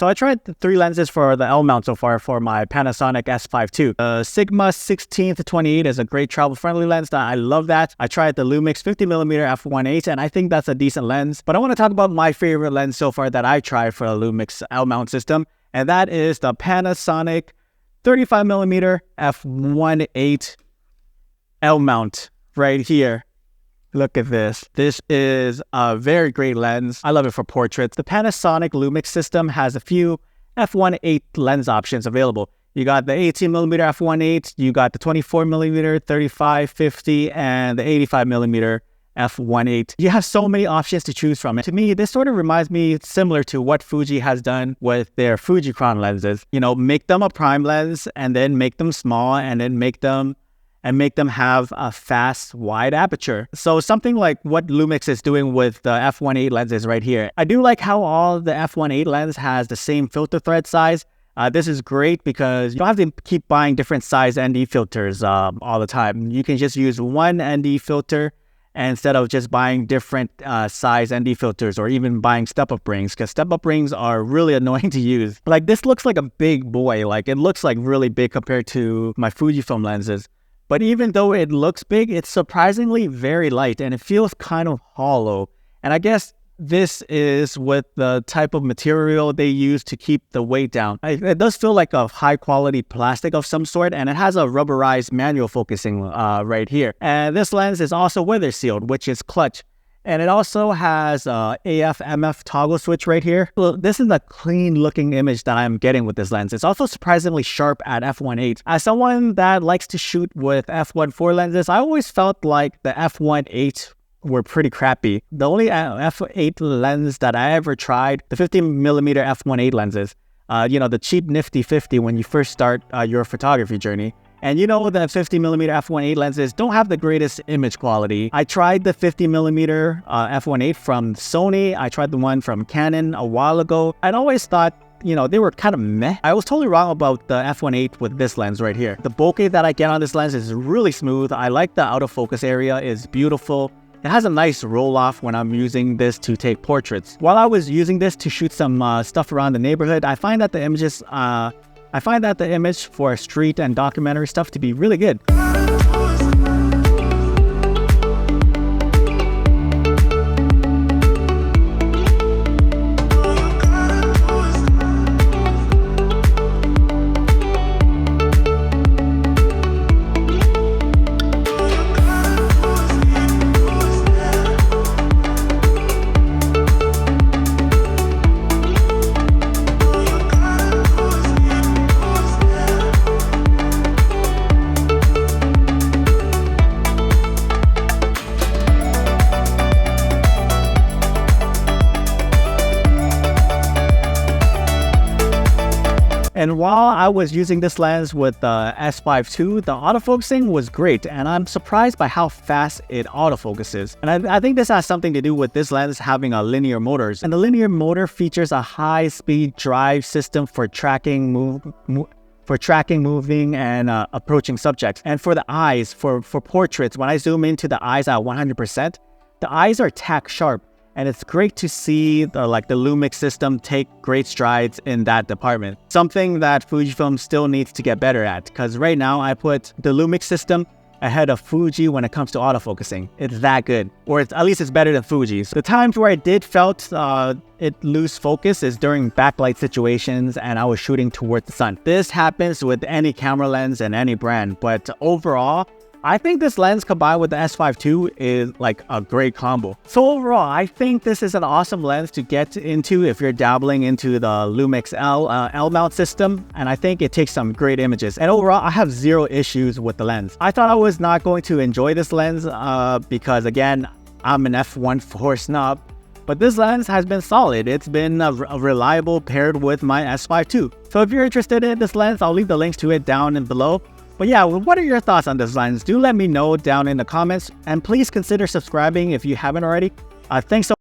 So I tried the 3 lenses for the L mount so far for my Panasonic s5ii. The Sigma 16-28 is a great travel-friendly lens. I love that. I tried the Lumix 50mm f1.8 and I think that's a decent lens. But I want to talk about my favorite lens so far that I tried for the Lumix L mount system, and that is the Panasonic 35mm f1.8 L mount right here. Look at this. This is a very great lens. I love it for portraits. The Panasonic Lumix system has a few f1.8 lens options available. You got the 18mm f1.8, you got the 24mm, 35, 50, and the 85mm f1.8. You have so many options to choose from. And to me, this sort of reminds me similar to what Fuji has done with their Fuji Crown lenses. You know, make them a prime lens and then make them small and then make them have a fast, wide aperture. So something like what Lumix is doing with the f1.8 lenses right here. I do like how all the f1.8 lens has the same filter thread size. This is great because you don't have to keep buying different size ND filters all the time. You can just use one ND filter instead of just buying different size ND filters or even buying step-up rings, because step-up rings are really annoying to use. Like, this looks like a big boy. Like, it looks like really big compared to my Fujifilm lenses. But even though it looks big, it's surprisingly very light and it feels kind of hollow. And I guess this is with the type of material they use to keep the weight down. It does feel like a high quality plastic of some sort, and it has a rubberized manual focusing right here. And this lens is also weather sealed, which is clutch. And it also has AF/MF toggle switch right here. So this is a clean looking image that I'm getting with this lens. It's also surprisingly sharp at f1.8. As someone that likes to shoot with f1.4 lenses, I always felt like the f1.8 were pretty crappy. The only f8 lens that I ever tried, the 50mm f1.8 lenses, you know, the cheap nifty 50 when you first start your photography journey. And you know, the 50mm f1.8 lenses don't have the greatest image quality. I tried the 50mm f1.8 from Sony. I tried the one from Canon a while ago. I'd always thought, you know, they were kind of meh. I was totally wrong about the f1.8 with this lens right here. The bokeh that I get on this lens is really smooth. I like the out of focus area. It's beautiful. It has a nice roll-off when I'm using this to take portraits. While I was using this to shoot some stuff around the neighborhood, I find that the image for street and documentary stuff to be really good. And while I was using this lens with the s5ii, the autofocusing was great, and I'm surprised by how fast it autofocuses. And I think this has something to do with this lens having a linear motor. And the linear motor features a high-speed drive system for tracking moving and approaching subjects. And for the eyes, for portraits, when I zoom into the eyes at 100%, the eyes are tack sharp. And it's great to see the Lumix system take great strides in that department. Something that Fujifilm still needs to get better at, because right now I put the Lumix system ahead of Fuji when it comes to autofocusing. It's that good, or at least it's better than Fuji's. The times where I did felt it lose focus is during backlight situations and I was shooting towards the sun. This happens with any camera lens and any brand, but overall, I think this lens combined with the s5ii is like a great combo. So overall, I think this is an awesome lens to get into if you're dabbling into the Lumix L mount system, and I think it takes some great images. And overall, I have zero issues with the lens. I thought I was not going to enjoy this lens because again, I'm an f1.4 snob, but this lens has been solid. It's been reliable paired with my s5ii. So if you're interested in this lens, I'll leave the links to it down and below. But yeah, what are your thoughts on this lens? Do let me know down in the comments, and please consider subscribing if you haven't already. Thanks so much.